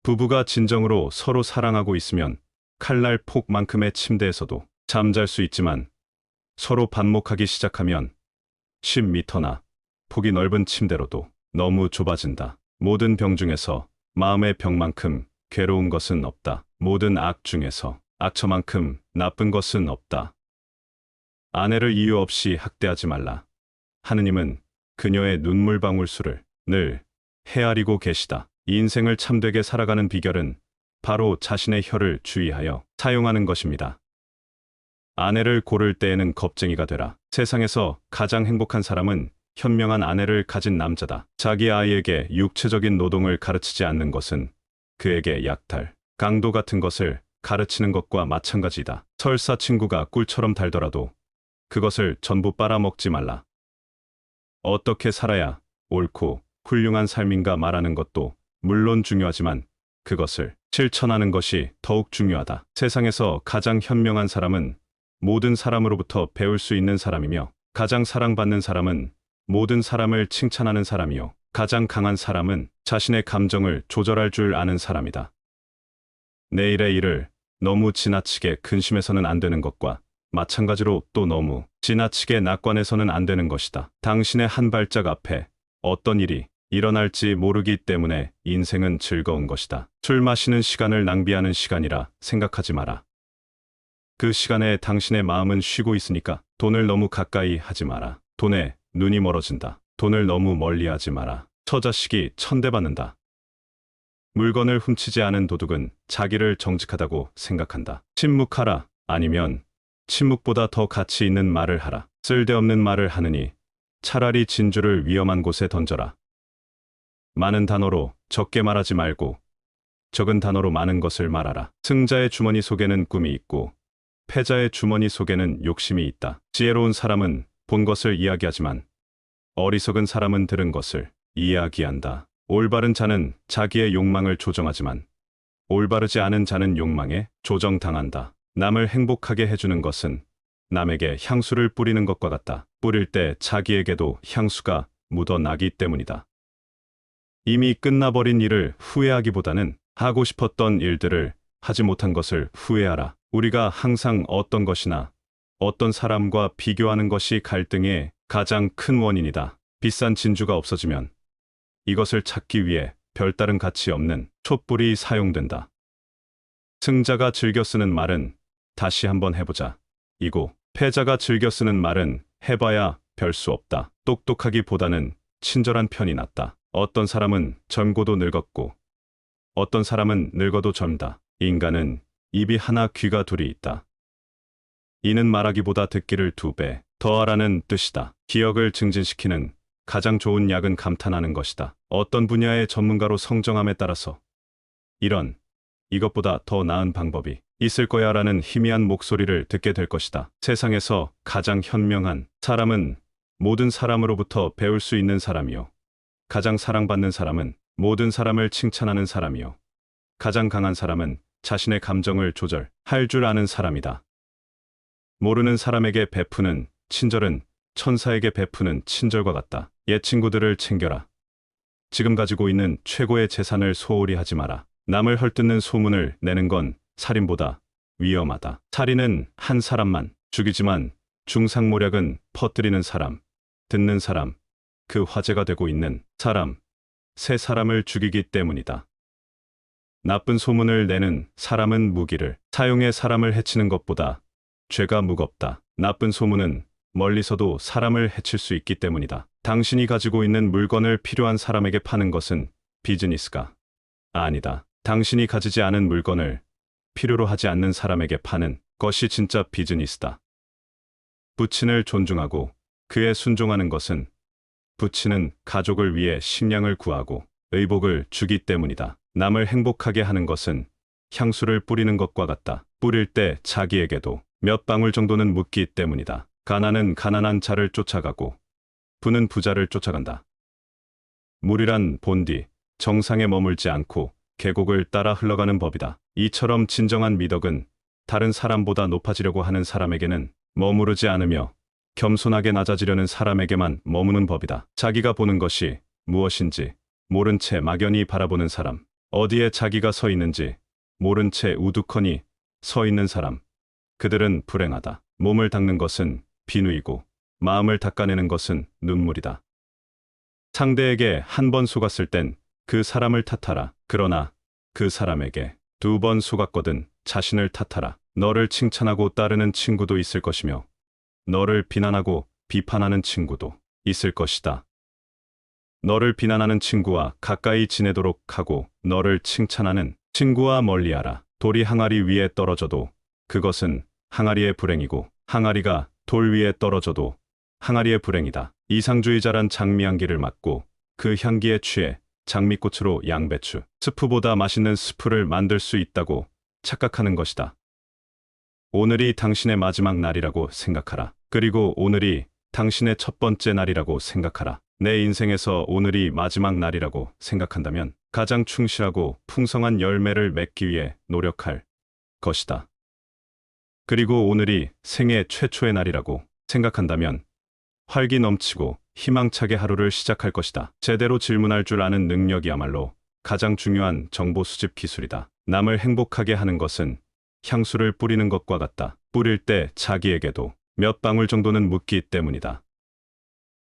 부부가 진정으로 서로 사랑하고 있으면 칼날 폭만큼의 침대에서도 잠잘 수 있지만 서로 반목하기 시작하면 10m나 폭이 넓은 침대로도 너무 좁아진다. 모든 병 중에서 마음의 병만큼 괴로운 것은 없다. 모든 악 중에서 악처만큼 나쁜 것은 없다. 아내를 이유 없이 학대하지 말라. 하느님은 그녀의 눈물방울 수를 늘 헤아리고 계시다. 이 인생을 참되게 살아가는 비결은 바로 자신의 혀를 주의하여 사용하는 것입니다. 아내를 고를 때에는 겁쟁이가 되라. 세상에서 가장 행복한 사람은 현명한 아내를 가진 남자다. 자기 아이에게 육체적인 노동을 가르치지 않는 것은 그에게 약탈, 강도 같은 것을 가르치는 것과 마찬가지다. 설사 친구가 꿀처럼 달더라도 그것을 전부 빨아먹지 말라. 어떻게 살아야 옳고 훌륭한 삶인가 말하는 것도 물론 중요하지만 그것을 실천하는 것이 더욱 중요하다. 세상에서 가장 현명한 사람은 모든 사람으로부터 배울 수 있는 사람이며 가장 사랑받는 사람은 모든 사람을 칭찬하는 사람이요. 가장 강한 사람은 자신의 감정을 조절할 줄 아는 사람이다. 내일의 일을 너무 지나치게 근심해서는 안 되는 것과 마찬가지로 또 너무 지나치게 낙관해서는 안 되는 것이다. 당신의 한 발짝 앞에 어떤 일이 일어날지 모르기 때문에 인생은 즐거운 것이다. 술 마시는 시간을 낭비하는 시간이라 생각하지 마라. 그 시간에 당신의 마음은 쉬고 있으니까 돈을 너무 가까이 하지 마라. 돈에 눈이 멀어진다. 돈을 너무 멀리하지 마라. 처자식이 천대받는다. 물건을 훔치지 않은 도둑은 자기를 정직하다고 생각한다. 침묵하라. 아니면 침묵보다 더 가치 있는 말을 하라. 쓸데없는 말을 하느니 차라리 진주를 위험한 곳에 던져라. 많은 단어로 적게 말하지 말고 적은 단어로 많은 것을 말하라. 승자의 주머니 속에는 꿈이 있고 패자의 주머니 속에는 욕심이 있다. 지혜로운 사람은 본 것을 이야기하지만 어리석은 사람은 들은 것을 이야기한다. 올바른 자는 자기의 욕망을 조정하지만 올바르지 않은 자는 욕망에 조정당한다. 남을 행복하게 해주는 것은 남에게 향수를 뿌리는 것과 같다. 뿌릴 때 자기에게도 향수가 묻어나기 때문이다. 이미 끝나버린 일을 후회하기보다는 하고 싶었던 일들을 하지 못한 것을 후회하라. 우리가 항상 어떤 것이나 어떤 사람과 비교하는 것이 갈등의 가장 큰 원인이다. 비싼 진주가 없어지면 이것을 찾기 위해 별다른 가치 없는 촛불이 사용된다. 승자가 즐겨 쓰는 말은 다시 한번 해보자. 이고 패자가 즐겨 쓰는 말은 해봐야 별 수 없다. 똑똑하기보다는 친절한 편이 낫다. 어떤 사람은 젊고도 늙었고 어떤 사람은 늙어도 젊다. 인간은 입이 하나 귀가 둘이 있다. 이는 말하기보다 듣기를 2배 더 하라는 뜻이다. 기억을 증진시키는 가장 좋은 약은 감탄하는 것이다. 어떤 분야의 전문가로 성정함에 따라서 이것보다 더 나은 방법이 있을 거야 라는 희미한 목소리를 듣게 될 것이다. 세상에서 가장 현명한 사람은 모든 사람으로부터 배울 수 있는 사람이요. 가장 사랑받는 사람은 모든 사람을 칭찬하는 사람이요. 가장 강한 사람은 자신의 감정을 조절할 줄 아는 사람이다. 모르는 사람에게 베푸는 친절은 천사에게 베푸는 친절과 같다. 옛 친구들을 챙겨라. 지금 가지고 있는 최고의 재산을 소홀히 하지 마라. 남을 헐뜯는 소문을 내는 건 살인보다 위험하다. 살인은 한 사람만 죽이지만 중상모략은 퍼뜨리는 사람, 듣는 사람, 그 화제가 되고 있는 사람, 세 사람을 죽이기 때문이다. 나쁜 소문을 내는 사람은 무기를 사용해 사람을 해치는 것보다 죄가 무겁다. 나쁜 소문은 멀리서도 사람을 해칠 수 있기 때문이다. 당신이 가지고 있는 물건을 필요한 사람에게 파는 것은 비즈니스가 아니다. 당신이 가지지 않은 물건을 필요로 하지 않는 사람에게 파는 것이 진짜 비즈니스다. 부친을 존중하고 그에 순종하는 것은 부친은 가족을 위해 식량을 구하고 의복을 주기 때문이다. 남을 행복하게 하는 것은 향수를 뿌리는 것과 같다. 뿌릴 때 자기에게도 몇 방울 정도는 묻기 때문이다. 가난은 가난한 자를 쫓아가고 부는 부자를 쫓아간다. 물이란 본디 정상에 머물지 않고 계곡을 따라 흘러가는 법이다. 이처럼 진정한 미덕은 다른 사람보다 높아지려고 하는 사람에게는 머무르지 않으며 겸손하게 낮아지려는 사람에게만 머무는 법이다. 자기가 보는 것이 무엇인지 모른 채 막연히 바라보는 사람, 어디에 자기가 서 있는지 모른 채 우두커니 서 있는 사람. 그들은 불행하다. 몸을 닦는 것은 비누이고 마음을 닦아내는 것은 눈물이다. 상대에게 한 번 속았을 땐 그 사람을 탓하라. 그러나 그 사람에게 2번 속았거든 자신을 탓하라. 너를 칭찬하고 따르는 친구도 있을 것이며 너를 비난하고 비판하는 친구도 있을 것이다. 너를 비난하는 친구와 가까이 지내도록 하고 너를 칭찬하는 친구와 멀리하라. 돌이 항아리 위에 떨어져도 그것은 항아리의 불행이고 항아리가 돌 위에 떨어져도 항아리의 불행이다. 이상주의자란 장미 향기를 맡고 그 향기에 취해 장미꽃으로 양배추 스프보다 맛있는 스프를 만들 수 있다고 착각하는 것이다. 오늘이 당신의 마지막 날이라고 생각하라. 그리고 오늘이 당신의 첫 번째 날이라고 생각하라. 내 인생에서 오늘이 마지막 날이라고 생각한다면 가장 충실하고 풍성한 열매를 맺기 위해 노력할 것이다. 그리고 오늘이 생애 최초의 날이라고 생각한다면 활기 넘치고 희망차게 하루를 시작할 것이다. 제대로 질문할 줄 아는 능력이야말로 가장 중요한 정보 수집 기술이다. 남을 행복하게 하는 것은 향수를 뿌리는 것과 같다. 뿌릴 때 자기에게도 몇 방울 정도는 묻기 때문이다.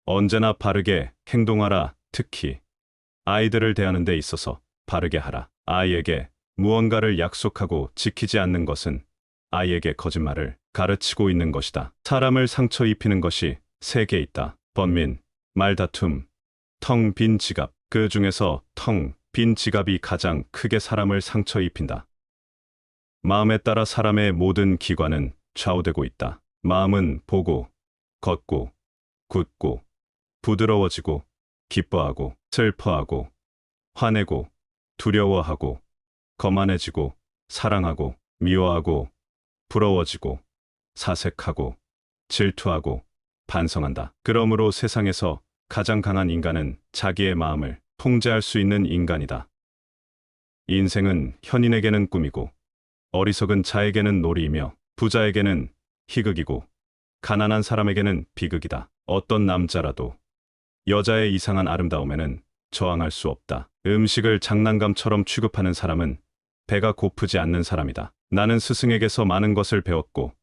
언제나 바르게 행동하라. 특히 아이들을 대하는 데 있어서 바르게 하라. 아이에게 무언가를 약속하고 지키지 않는 것은 아이에게 거짓말을 가르치고 있는 것이다. 사람을 상처 입히는 것이 3개 있다. 번민, 말다툼, 텅 빈 지갑. 그 중에서 텅 빈 지갑이 가장 크게 사람을 상처 입힌다. 마음에 따라 사람의 모든 기관은 좌우되고 있다. 마음은 보고, 걷고, 굳고, 부드러워지고, 기뻐하고, 슬퍼하고, 화내고, 두려워하고, 거만해지고, 사랑하고, 미워하고, 부러워지고, 사색하고, 질투하고, 반성한다. 그러므로 세상에서 가장 강한 인간은 자기의 마음을 통제할 수 있는 인간이다. 인생은 현인에게는 꿈이고, 어리석은 자에게는 놀이이며, 부자에게는 희극이고, 가난한 사람에게는 비극이다. 어떤 남자라도 여자의 이상한 아름다움에는 저항할 수 없다. 음식을 장난감처럼 취급하는 사람은 배가 고프지 않는 사람이다. 나는 스승에게서 많은 것을 배웠고,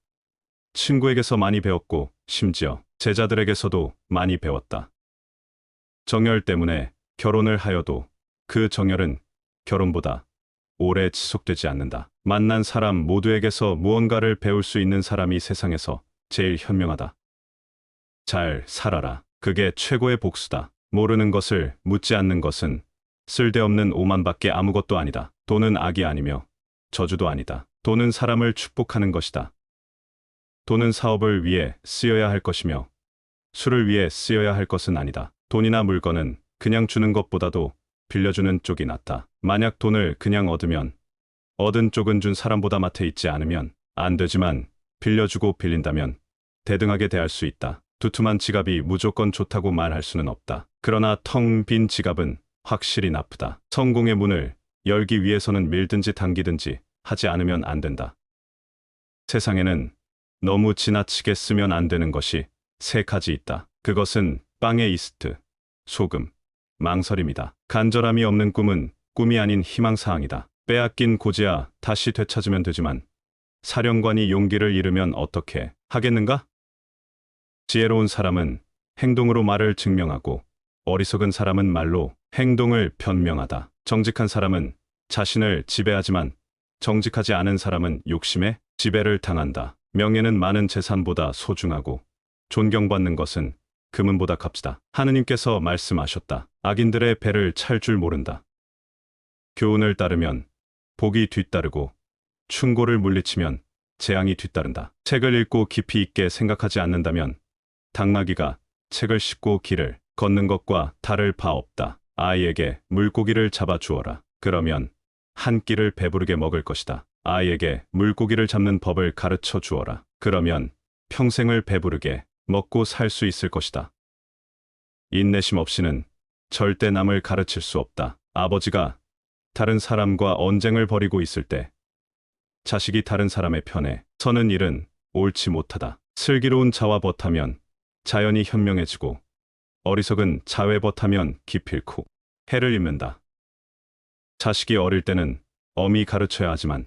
친구에게서 많이 배웠고, 심지어 제자들에게서도 많이 배웠다. 정열 때문에 결혼을 하여도 그 정열은 결혼보다 오래 지속되지 않는다. 만난 사람 모두에게서 무언가를 배울 수 있는 사람이 세상에서 제일 현명하다. 잘 살아라. 그게 최고의 복수다. 모르는 것을 묻지 않는 것은 쓸데없는 오만밖에 아무것도 아니다. 돈은 악이 아니며 저주도 아니다. 돈은 사람을 축복하는 것이다. 돈은 사업을 위해 쓰여야 할 것이며 술을 위해 쓰여야 할 것은 아니다. 돈이나 물건은 그냥 주는 것보다도 빌려주는 쪽이 낫다. 만약 돈을 그냥 얻으면 얻은 쪽은 준 사람보다 맡아 있지 않으면 안 되지만 빌려주고 빌린다면 대등하게 대할 수 있다. 두툼한 지갑이 무조건 좋다고 말할 수는 없다. 그러나 텅 빈 지갑은 확실히 나쁘다. 성공의 문을 열기 위해서는 밀든지 당기든지 하지 않으면 안 된다. 세상에는 너무 지나치게 쓰면 안 되는 것이 3가지 있다. 그것은 빵에 이스트, 소금, 망설임이다. 간절함이 없는 꿈은 꿈이 아닌 희망사항이다. 빼앗긴 고지야 다시 되찾으면 되지만 사령관이 용기를 잃으면 어떻게 하겠는가? 지혜로운 사람은 행동으로 말을 증명하고 어리석은 사람은 말로 행동을 변명하다. 정직한 사람은 자신을 지배하지만 정직하지 않은 사람은 욕심에 지배를 당한다. 명예는 많은 재산보다 소중하고 존경받는 것은 금은보다 값지다. 하느님께서 말씀하셨다. 악인들의 배를 찰 줄 모른다. 교훈을 따르면 복이 뒤따르고 충고를 물리치면 재앙이 뒤따른다. 책을 읽고 깊이 있게 생각하지 않는다면 당나귀가 책을 씹고 길을 걷는 것과 다를 바 없다. 아이에게 물고기를 잡아 주어라. 그러면 한 끼를 배부르게 먹을 것이다. 아이에게 물고기를 잡는 법을 가르쳐 주어라. 그러면 평생을 배부르게 먹고 살 수 있을 것이다. 인내심 없이는 절대 남을 가르칠 수 없다. 아버지가 다른 사람과 언쟁을 벌이고 있을 때 자식이 다른 사람의 편에 서는 일은 옳지 못하다. 슬기로운 자와 벗하면 자연이 현명해지고 어리석은 자외 벗하면 기필코 해를 입는다. 자식이 어릴 때는 엄히 가르쳐야 하지만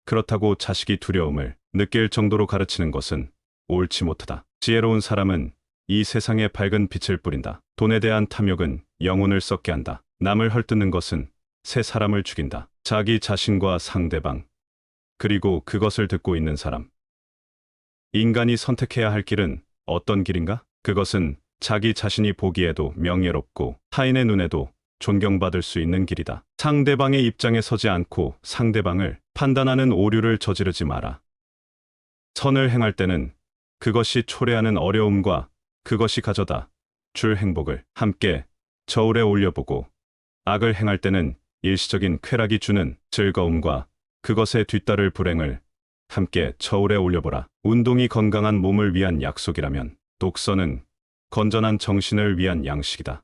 그렇다고 자식이 두려움을 느낄 정도로 가르치는 것은 옳지 못하다. 지혜로운 사람은 이 세상에 밝은 빛을 뿌린다. 돈에 대한 탐욕은 영혼을 썩게 한다. 남을 헐뜯는 것은 새 사람을 죽인다. 자기 자신과 상대방, 그리고 그것을 듣고 있는 사람. 인간이 선택해야 할 길은 어떤 길인가? 그것은 자기 자신이 보기에도 명예롭고 타인의 눈에도 존경받을 수 있는 길이다. 상대방의 입장에 서지 않고 상대방을 판단하는 오류를 저지르지 마라. 선을 행할 때는 그것이 초래하는 어려움과 그것이 가져다 줄 행복을 함께 저울에 올려보고, 악을 행할 때는 일시적인 쾌락이 주는 즐거움과 그것에 뒤따를 불행을 함께 저울에 올려보라. 운동이 건강한 몸을 위한 약속이라면 독서는 건전한 정신을 위한 양식이다.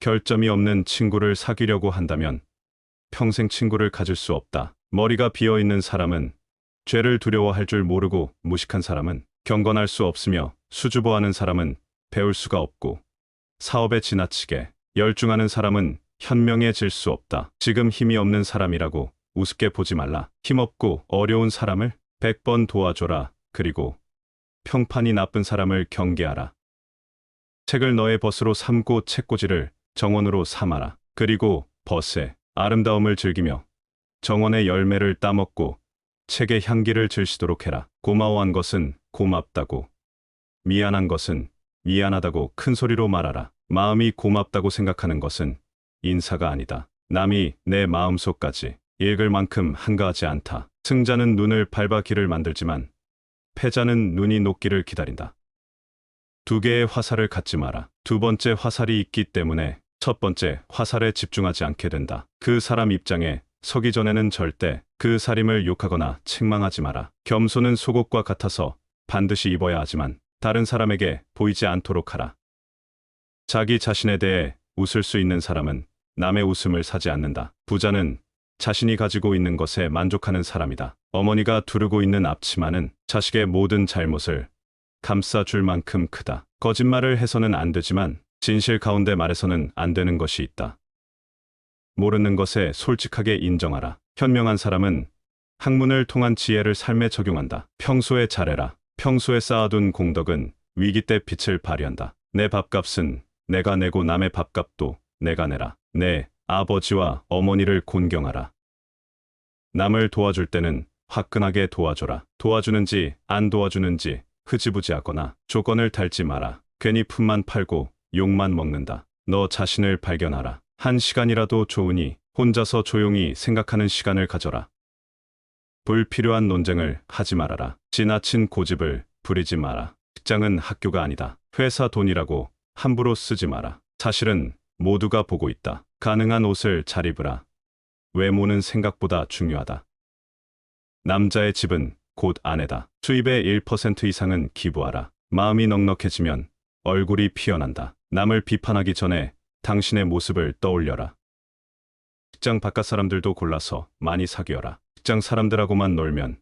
결점이 없는 친구를 사귀려고 한다면 평생 친구를 가질 수 없다. 머리가 비어있는 사람은 죄를 두려워할 줄 모르고, 무식한 사람은 경건할 수 없으며, 수줍어하는 사람은 배울 수가 없고, 사업에 지나치게 열중하는 사람은 현명해질 수 없다. 지금 힘이 없는 사람이라고 우습게 보지 말라. 힘없고 어려운 사람을 100번 도와줘라. 그리고 평판이 나쁜 사람을 경계하라. 책을 너의 벗으로 삼고 책꽂이를 정원으로 삼아라. 그리고 벗의 아름다움을 즐기며 정원의 열매를 따먹고 책의 향기를 즐시도록 해라. 고마워한 것은 고맙다고, 미안한 것은 미안하다고 큰 소리로 말하라. 마음이 고맙다고 생각하는 것은 인사가 아니다. 남이 내 마음속까지 읽을 만큼 한가하지 않다. 승자는 눈을 밟아 길을 만들지만 패자는 눈이 녹기를 기다린다. 두 개의 화살을 갖지 마라. 두 번째 화살이 있기 때문에 첫 번째 화살에 집중하지 않게 된다. 그 사람 입장에 서기 전에는 절대 그 살림을 욕하거나 책망하지 마라. 겸손은 속옷과 같아서 반드시 입어야 하지만 다른 사람에게 보이지 않도록 하라. 자기 자신에 대해 웃을 수 있는 사람은 남의 웃음을 사지 않는다. 부자는 자신이 가지고 있는 것에 만족하는 사람이다. 어머니가 두르고 있는 앞치마는 자식의 모든 잘못을 감싸줄 만큼 크다. 거짓말을 해서는 안 되지만 진실 가운데 말해서는 안 되는 것이 있다. 모르는 것에 솔직하게 인정하라. 현명한 사람은 학문을 통한 지혜를 삶에 적용한다. 평소에 잘해라. 평소에 쌓아둔 공덕은 위기 때 빛을 발휘한다. 내 밥값은 내가 내고 남의 밥값도 내가 내라. 내 아버지와 어머니를 존경하라. 남을 도와줄 때는 화끈하게 도와줘라. 도와주는지 안 도와주는지 흐지부지하거나 조건을 달지 마라. 괜히 품만 팔고 욕만 먹는다. 너 자신을 발견하라. 한 시간이라도 좋으니 혼자서 조용히 생각하는 시간을 가져라. 불필요한 논쟁을 하지 말아라. 지나친 고집을 부리지 마라. 직장은 학교가 아니다. 회사 돈이라고 함부로 쓰지 마라. 사실은 모두가 보고 있다. 가능한 옷을 잘 입으라. 외모는 생각보다 중요하다. 남자의 집은 곧 아내다. 수입의 1% 이상은 기부하라. 마음이 넉넉해지면 얼굴이 피어난다. 남을 비판하기 전에 당신의 모습을 떠올려라. 직장 바깥 사람들도 골라서 많이 사귀어라. 직장 사람들하고만 놀면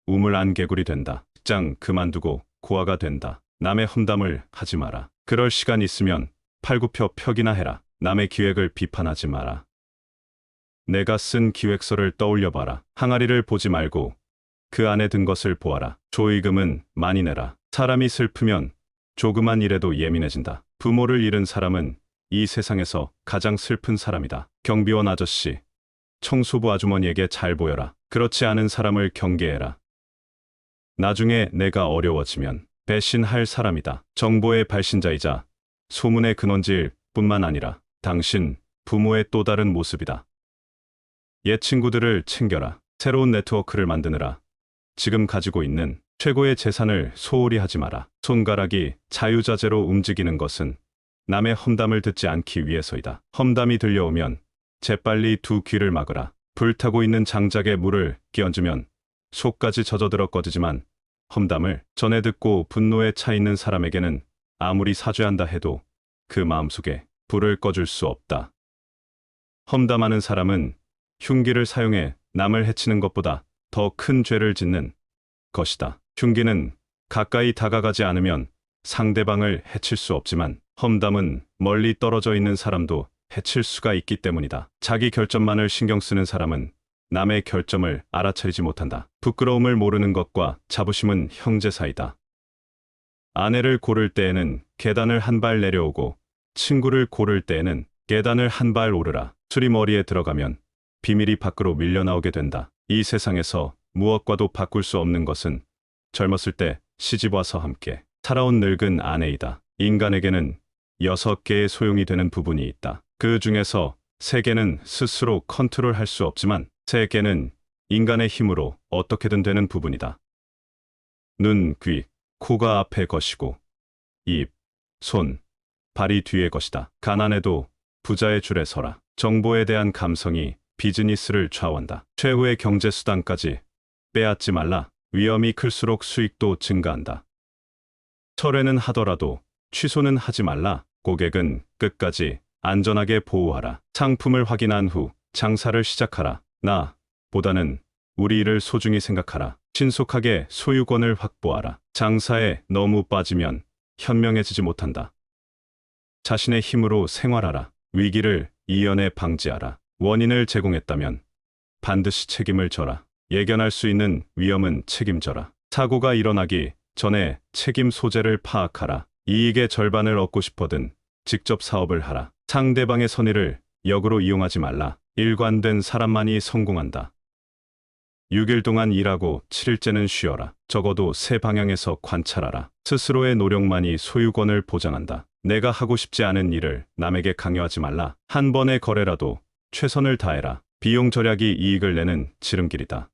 우물안개굴이 된다. 직장 그만두고 고아가 된다. 남의 험담을 하지 마라. 그럴 시간 있으면 팔굽혀펴기나 해라. 남의 기획을 비판하지 마라. 내가 쓴 기획서를 떠올려봐라. 항아리를 보지 말고 그 안에 든 것을 보아라. 조의금은 많이 내라. 사람이 슬프면 조그만 일에도 예민해진다. 부모를 잃은 사람은 이 세상에서 가장 슬픈 사람이다. 경비원 아저씨, 청소부 아주머니에게 잘 보여라. 그렇지 않은 사람을 경계해라. 나중에 내가 어려워지면 배신할 사람이다. 정보의 발신자이자 소문의 근원지일 뿐만 아니라 당신 부모의 또 다른 모습이다. 옛 친구들을 챙겨라. 새로운 네트워크를 만드느라 지금 가지고 있는 최고의 재산을 소홀히 하지 마라. 손가락이 자유자재로 움직이는 것은 남의 험담을 듣지 않기 위해서이다. 험담이 들려오면 재빨리 두 귀를 막으라. 불타고 있는 장작에 물을 끼얹으면 속까지 젖어들어 꺼지지만 험담을 전해 듣고 분노에 차 있는 사람에게는 아무리 사죄한다 해도 그 마음속에 불을 꺼줄 수 없다. 험담하는 사람은 흉기를 사용해 남을 해치는 것보다 더 큰 죄를 짓는 것이다. 흉기는 가까이 다가가지 않으면 상대방을 해칠 수 없지만 험담은 멀리 떨어져 있는 사람도 해칠 수가 있기 때문이다. 자기 결점만을 신경 쓰는 사람은 남의 결점을 알아차리지 못한다. 부끄러움을 모르는 것과 자부심은 형제 사이다. 아내를 고를 때에는 계단을 한 발 내려오고 친구를 고를 때에는 계단을 한 발 오르라. 술이 머리에 들어가면 비밀이 밖으로 밀려나오게 된다. 이 세상에서 무엇과도 바꿀 수 없는 것은 젊었을 때 시집와서 함께 살아온 늙은 아내이다. 인간에게는 6개의 소용이 되는 부분이 있다. 그 중에서 3개는 스스로 컨트롤할 수 없지만 3개는 인간의 힘으로 어떻게든 되는 부분이다. 눈, 귀, 코가 앞에 것이고 입, 손, 발이 뒤에 것이다. 가난해도 부자의 줄에 서라. 정보에 대한 감성이 비즈니스를 좌우한다. 최후의 경제수단까지 빼앗지 말라. 위험이 클수록 수익도 증가한다. 철회는 하더라도 취소는 하지 말라. 고객은 끝까지 안전하게 보호하라. 상품을 확인한 후 장사를 시작하라. 나보다는 우리 일을 소중히 생각하라. 신속하게 소유권을 확보하라. 장사에 너무 빠지면 현명해지지 못한다. 자신의 힘으로 생활하라. 위기를 이연에 방지하라. 원인을 제공했다면 반드시 책임을 져라. 예견할 수 있는 위험은 책임져라. 사고가 일어나기 전에 책임 소재를 파악하라. 이익의 절반을 얻고 싶어든 직접 사업을 하라. 상대방의 선의를 역으로 이용하지 말라. 일관된 사람만이 성공한다. 6일 동안 일하고 7일째는 쉬어라. 적어도 3방향에서 관찰하라. 스스로의 노력만이 소유권을 보장한다. 내가 하고 싶지 않은 일을 남에게 강요하지 말라. 한 번의 거래라도 최선을 다해라. 비용 절약이 이익을 내는 지름길이다.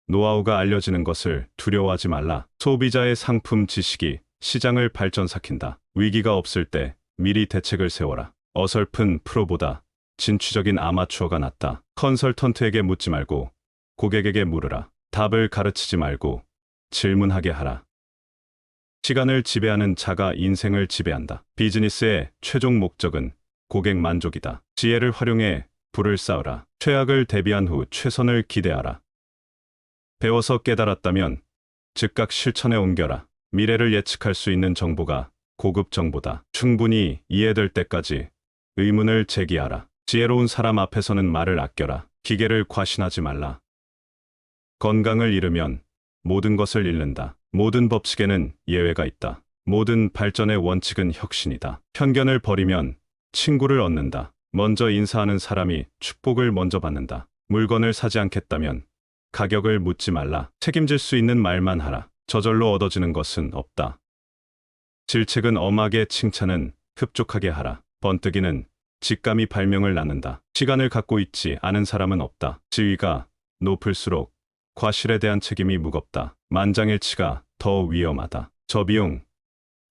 노하우가 알려지는 것을 두려워하지 말라. 소비자의 상품 지식이 시장을 발전시킨다. 위기가 없을 때 미리 대책을 세워라. 어설픈 프로보다 진취적인 아마추어가 낫다. 컨설턴트에게 묻지 말고 고객에게 물으라. 답을 가르치지 말고 질문하게 하라. 시간을 지배하는 자가 인생을 지배한다. 비즈니스의 최종 목적은 고객 만족이다. 지혜를 활용해 부를 쌓으라. 최악을 대비한 후 최선을 기대하라. 배워서 깨달았다면 즉각 실천에 옮겨라. 미래를 예측할 수 있는 정보가 고급 정보다. 충분히 이해될 때까지 의문을 제기하라. 지혜로운 사람 앞에서는 말을 아껴라. 기계를 과신하지 말라. 건강을 잃으면 모든 것을 잃는다. 모든 법칙에는 예외가 있다. 모든 발전의 원칙은 혁신이다. 편견을 버리면 친구를 얻는다. 먼저 인사하는 사람이 축복을 먼저 받는다. 물건을 사지 않겠다면 가격을 묻지 말라. 책임질 수 있는 말만 하라. 저절로 얻어지는 것은 없다. 질책은 엄하게, 칭찬은 흡족하게 하라. 번뜩이는 직감이 발명을 낳는다. 시간을 갖고 있지 않은 사람은 없다. 지위가 높을수록 과실에 대한 책임이 무겁다. 만장일치가 더 위험하다. 저비용,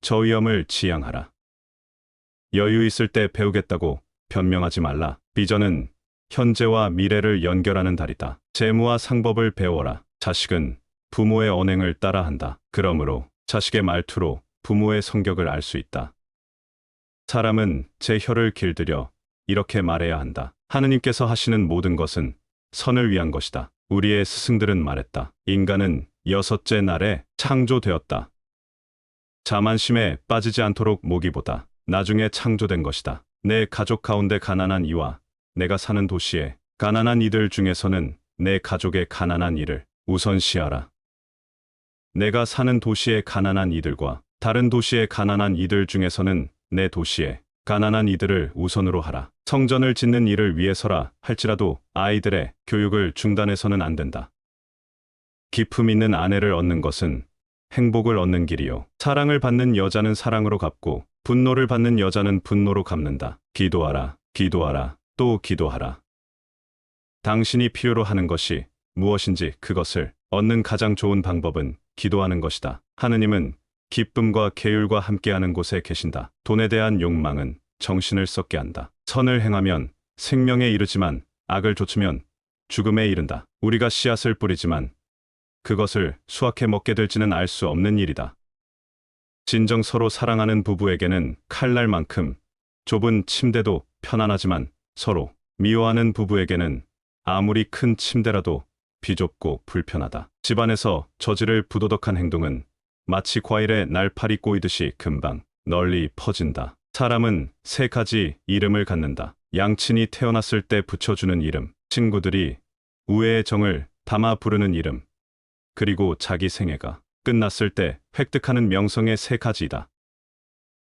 저위험을 지양하라. 여유 있을 때 배우겠다고 변명하지 말라. 비전은 현재와 미래를 연결하는 다리다. 재무와 상법을 배워라. 자식은 부모의 언행을 따라한다. 그러므로 자식의 말투로 부모의 성격을 알 수 있다. 사람은 제 혀를 길들여 이렇게 말해야 한다. 하느님께서 하시는 모든 것은 선을 위한 것이다. 우리의 스승들은 말했다. 인간은 6째 날에 창조되었다. 자만심에 빠지지 않도록 모기보다 나중에 창조된 것이다. 내 가족 가운데 가난한 이와 내가 사는 도시의 가난한 이들 중에서는 내 가족의 가난한 이를 우선시하라. 내가 사는 도시의 가난한 이들과 다른 도시의 가난한 이들 중에서는 내 도시의 가난한 이들을 우선으로 하라. 성전을 짓는 일을 위해서라 할지라도 아이들의 교육을 중단해서는 안 된다. 기품 있는 아내를 얻는 것은 행복을 얻는 길이요. 사랑을 받는 여자는 사랑으로 갚고 분노를 받는 여자는 분노로 갚는다. 기도하라, 기도하라, 또 기도하라. 당신이 필요로 하는 것이 무엇인지 그것을 얻는 가장 좋은 방법은 기도하는 것이다. 하느님은 기쁨과 계율과 함께하는 곳에 계신다. 돈에 대한 욕망은 정신을 썩게 한다. 선을 행하면 생명에 이르지만 악을 좇으면 죽음에 이른다. 우리가 씨앗을 뿌리지만 그것을 수확해 먹게 될지는 알 수 없는 일이다. 진정 서로 사랑하는 부부에게는 칼날만큼 좁은 침대도 편안하지만 서로 미워하는 부부에게는 아무리 큰 침대라도 비좁고 불편하다. 집안에서 저지를 부도덕한 행동은 마치 과일에 날파리 꼬이듯이 금방 널리 퍼진다. 사람은 세 가지 이름을 갖는다. 양친이 태어났을 때 붙여주는 이름, 친구들이 우애의 정을 담아 부르는 이름, 그리고 자기 생애가 끝났을 때 획득하는 명성의 세 가지이다.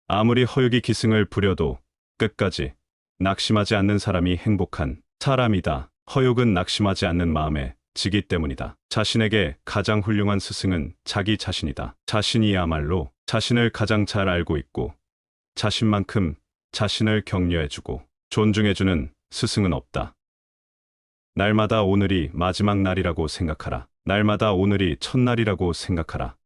아무리 허육이 기승을 부려도 끝까지 낙심하지 않는 사람이 행복한 사람이다. 허육은 낙심하지 않는 마음에 지기 때문이다. 자신에게 가장 훌륭한 스승은 자기 자신이다. 자신이야말로 자신을 가장 잘 알고 있고 자신만큼 자신을 격려해주고 존중해주는 스승은 없다. 날마다 오늘이 마지막 날이라고 생각하라. 날마다 오늘이 첫날이라고 생각하라.